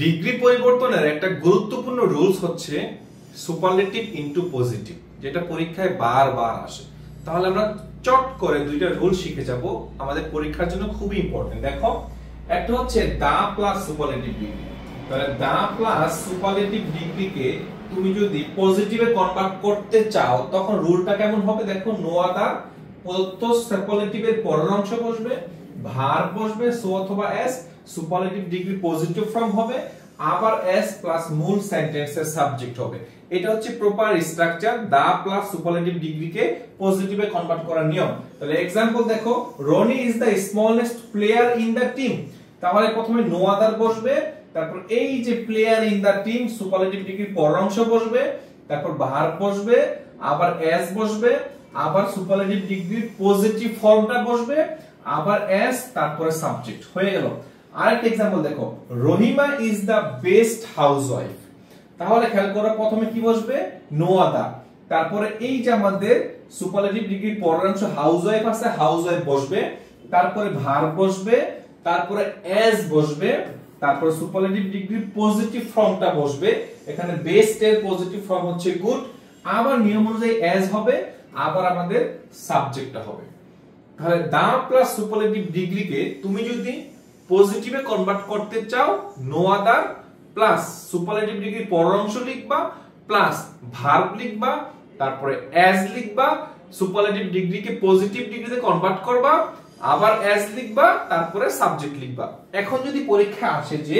Degree পরিবর্তনের একটা গুরুত্বপূর্ণ রুলস হচ্ছে সুপারলেটিভ ইনটু পজিটিভ, যেটা পরীক্ষায় বারবার আসে। তাহলে আমরা চট করে দুইটা রুল শিখে যাব, আমাদের পরীক্ষার জন্য খুবই ইম্পর্টেন্ট। দেখো, একটা হচ্ছে দা প্লাস সুপারলেটিভ ডিগ্রি। তাহলে দা প্লাস সুপারলেটিভ ডিগ্রিকে তুমি যদি পজিটিভে কনভার্ট করতে চাও তখন রুলটা কেমন হবে দেখো, নো আদার প্রদত্ত সুপারলেটিভের পরের অংশ বসবে, ভার্ব বসবে সো অথবা S, superlative degree positive form হবে, আবার এস প্লাস মূল সেন্টেন্সের সাবজেক্ট হবে। এটা হচ্ছে proper structure the plus superlative ডিগ্রিকে পজিটিভে কনভার্ট করার নিয়ম। তাহলে एग्जांपल দেখো, Rony is the smallest player in the team. তাহলে প্রথমে নো আদার বসবে, তারপর এই যে player in the team superlative ডিগ্রির পরের অংশ বসবে, তারপর ভার্ব বসবে, আবার এস বসবে, আবার সুপারলেটিভ ডিগ্রির পজিটিভ ফর্মটা বসবে, আবার এস, তারপরে সাবজেক্ট। হয়ে গেল। আরেকটা एग्जांपल দেখো, Rahima is the best housewife. তাহলে খেয়াল করো, প্রথমে কি বসবে, নো আদার, তারপরে এই যে আমাদের সুপারলেটিভ ডিগ্রির পরের অংশ হাউসওয়াইফ আছে, হাউসওয়াইফ বসবে, তারপরে ভার্ব বসবে, তারপরে এস বসবে, তারপরে সুপারলেটিভ ডিগ্রির পজিটিভ ফর্মটা বসবে। এখানে বেস্ট এর পজিটিভ ফর্ম হচ্ছে গুড, আবার নিয়ম অনুযায়ী এস হবে, আবার আমাদের সাবজেক্টটা হবে। তাহলে দা প্লাস সুপারলেটিভ ডিগ্রিকে তুমি যদি পজিটিভে কনভার্ট করতে চাও, নো আদার প্লাস সুপারলেটিভ ডিগ্রির পরের অংশ লিখবা, প্লাস ভার্ব লিখবা, তারপরে এস লিখবা, সুপারলেটিভ ডিগ্রিকে পজিটিভ ডিগ্রিতে কনভার্ট করবা, আবার এস লিখবা, তারপরে সাবজেক্ট লিখবা। এখন যদি পরীক্ষা আসে যে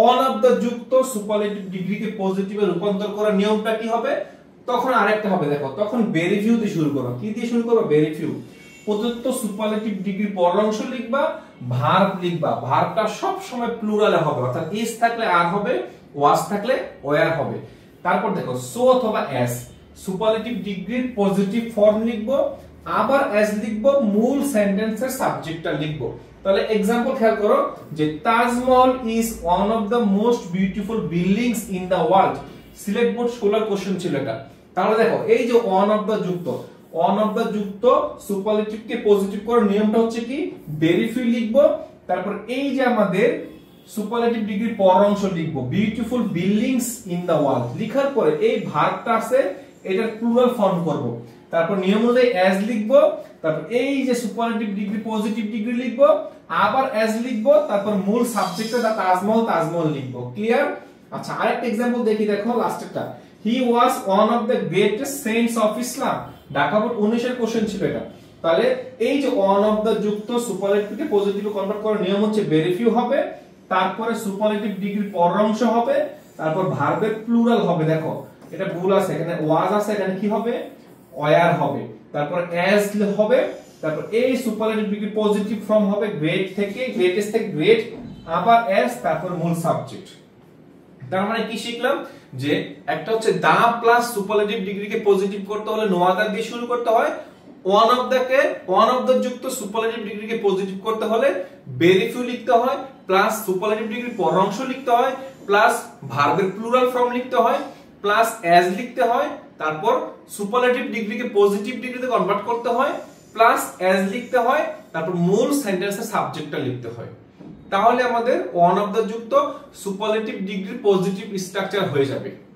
অন অফ দা যুক্ত সুপারলেটিভ ডিগ্রিকে পজিটিভে রূপান্তর করার নিয়মটা কি হবে, তখন আরেকটা হবে। দেখো, তখন ভেরি ফিউ দিয়ে শুরু করো। কি দিয়ে শুরু করো? Very few. প্রদত্ত সুপারলেটিভ ডিগ্রির পরের অংশ লিখবা, ভার্ব লিখবা, ভার্বটা সব সময় প্লুরালে হবে, অর্থাৎ ইজ থাকলে আর হবে, ওয়াজ থাকলে ওয়ার হবে। তারপর দেখো, সো অথবা এস, সুপারলেটিভ ডিগ্রির পজিটিভ ফর্ম লিখবো, আবার এস লিখবো, মূল সেন্টেন্সের সাবজেক্টটা লিখবো। তাহলে एग्जांपल খেয়াল করো যে Taj Mahal is one of the most beautiful buildings in the world. Select board 16 question ছিল এটা। তাহলে দেখো, এই যে ওয়ান অফ দ্য যুক্ত, ওয়ান অফ দ্য যুক্ত সুপারলেটিভকে পজিটিভ করার নিয়মটা হচ্ছে কি, ভেরি ফিউ লিখবো, তারপর এই যে আমাদের সুপারলেটিভ ডিগ্রির পরের অংশ লিখবো, beautiful buildings in the world. লিখার পরে এই ভার্বটা আছে, এটার প্লুরাল ফর্ম করব, তারপর নিয়ম অনুযায়ী এস লিখবো, তারপর এই যে সুপারলেটিভ ডিগ্রি পজিটিভ ডিগ্রি লিখবো, আবার এস লিখবো, তারপর মূল সাবজেক্টে দা তাজমহল, তাজমহল লিখবো। ক্লিয়ার? আচ্ছা, আরেকটা एग्जांपल দেখি, দেখো লাস্টেরটা, he was one of the greatest saints of Islam. Dhaka board 19 এর কোশ্চেন ছিল এটা। তাহলে এই যে ওয়ান অফ দ্য যুক্ত সুপারলেটিভকে পজিটিভে কনভার্ট করার নিয়ম হচ্ছে ভেরি ফিউ হবে, তারপরে সুপারলেটিভ ডিগ্রির পরের অংশ হবে, তারপর ভার্বের প্লুরাল হবে। দেখো, এটা ভুল আছে, এখানে ওয়াজ আছে, এখানে কি হবে, ওয়ার হবে, তারপর এস হবে, তারপর এই সুপারলেটিভ ডিগ্রি পজিটিভ ফর্ম হবে গ্রেট থেকে, গ্রেটেস্ট থেকে গ্রেট, আবার এস, তারপর মূল সাবজেক্ট। তার মানে কি শিখলাম, যে একটা হচ্ছে দা প্লাস সুপারলেটিভ ডিগ্রিকে পজিটিভ করতে হলে নো আদার দিয়ে শুরু করতে হয়, ওয়ান অফ দ্য যুক্ত সুপারলেটিভ ডিগ্রিকে পজিটিভ করতে হলে ভেরি ফিউ লিখতে হয়, প্লাস সুপারলেটিভ ডিগ্রির পরের অংশ লিখতে হয়, প্লাস ভার্বের প্লুরাল ফর্ম লিখতে হয়, প্লাস এস লিখতে হয়, তারপর সুপারলেটিভ ডিগ্রিকে পজিটিভ ডিগ্রিতে কনভার্ট করতে হয়, প্লাস এস লিখতে হয়, তারপর মূল সেন্টেন্সের সাবজেক্টটা লিখতে হয়। তাহলে আমাদের ওয়ান অফ দ্য যুক্ত সুপারলেটিভ ডিগ্রি পজিটিভ স্ট্রাকচার হয়ে যাবে।